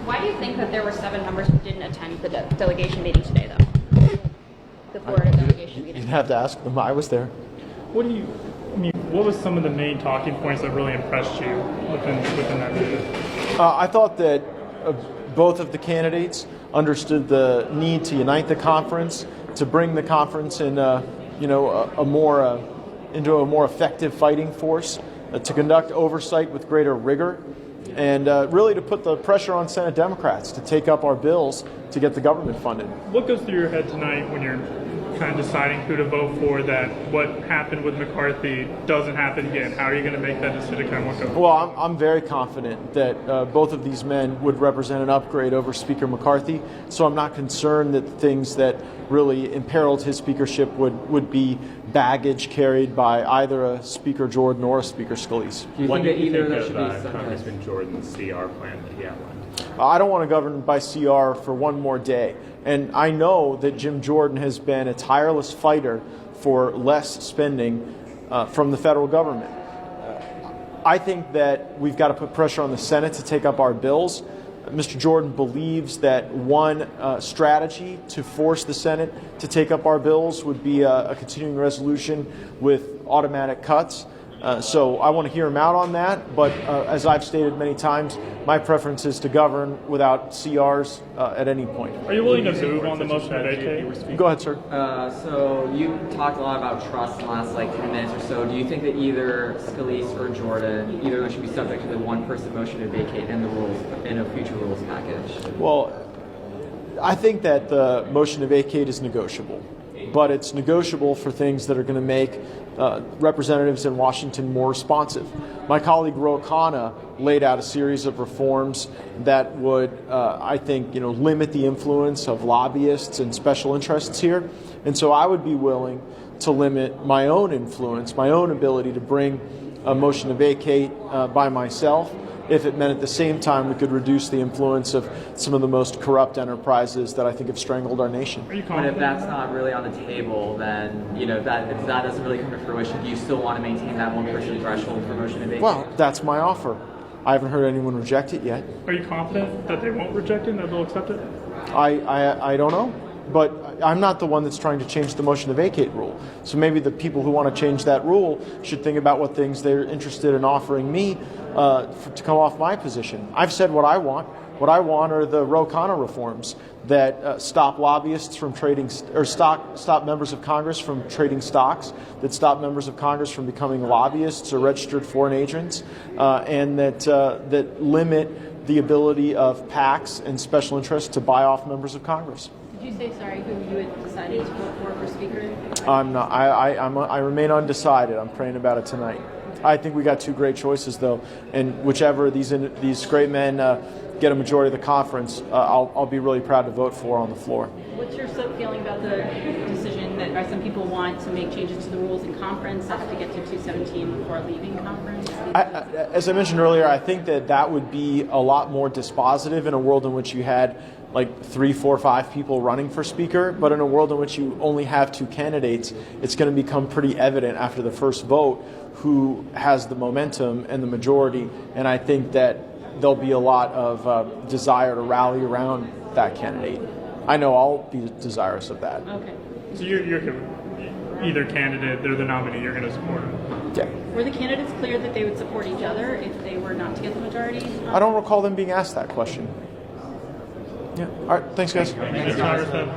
Why do you think that there were 7 members who didn't attend the delegation meeting today, though? The Florida delegation meeting. You'd have to ask them. I was there. What was some of the main talking points that really impressed you within that meeting? I thought that both of the candidates understood the need to unite the conference, to bring the conference in, into a more effective fighting force, to conduct oversight with greater rigor, and really to put the pressure on Senate Democrats to take up our bills to get the government funded. What goes through your head tonight when you're kind of deciding who to vote for, that what happened with McCarthy doesn't happen again? How are you going to make that decision? Kind of what goes? Well, I'm very confident that both of these men would represent an upgrade over Speaker McCarthy, so I'm not concerned that the things that really imperiled his speakership would be baggage carried by either a Speaker Jordan or a Speaker Scalise. Do you think that either of them should be Congressman Jordan's CR plan that he outlined? I don't want to govern by CR for one more day. And I know that Jim Jordan has been a tireless fighter for less spending from the federal government. I think that we've got to put pressure on the Senate to take up our bills. Mr. Jordan believes that one strategy to force the Senate to take up our bills would be a continuing resolution with automatic cuts. So I want to hear him out on that, but as I've stated many times, my preference is to govern without CRs at any point. Are you willing to move on the motion to vacate? Go ahead, sir. So you talked a lot about trust in the last 10 minutes or so. Do you think that either Scalise or Jordan, either of them should be subject to the one-person motion to vacate and the rules in a future rules package? Well, I think that the motion to vacate is negotiable, but it's negotiable for things that are going to make representatives in Washington more responsive. My colleague Ro Khanna laid out a series of reforms that would, I think, limit the influence of lobbyists and special interests here. And so I would be willing to limit my own influence, my own ability to bring a motion to vacate by myself, if it meant at the same time we could reduce the influence of some of the most corrupt enterprises that I think have strangled our nation. But if that's not really on the table, then, if that doesn't really come to fruition, do you still want to maintain that one-person threshold for motion to vacate? Well, that's my offer. I haven't heard anyone reject it yet. Are you confident that they won't reject it and that they'll accept it? I don't know. But I'm not the one that's trying to change the motion to vacate rule. So maybe the people who want to change that rule should think about what things they're interested in offering me to come off my position. I've said what I want. What I want are the Ro Khanna reforms that stop lobbyists from trading, or stop members of Congress from trading stocks, that stop members of Congress from becoming lobbyists or registered foreign agents, and that limit the ability of PACs and special interests to buy off members of Congress. Did you say, sorry, who you had decided to vote for Speaker? I'm not. I remain undecided. I'm praying about it tonight. I think we got 2 great choices, though, and whichever these great men get a majority of the conference, I'll be really proud to vote for on the floor. What's your feeling about the decision that some people want to make changes to the rules in conference to get to 217 before leaving conference? As I mentioned earlier, I think that would be a lot more dispositive in a world in which you had 3, 4, 5 people running for speaker, but in a world in which you only have 2 candidates, it's going to become pretty evident after the first vote who has the momentum and the majority, and I think that there'll be a lot of desire to rally around that candidate. I know I'll be desirous of that. Okay. So you're either candidate, they're the nominee, you're going to support them? Yeah. Were the candidates clear that they would support each other if they were not to get the majority? I don't recall them being asked that question. Yeah. All right. Thanks, guys. Thanks, Congressman.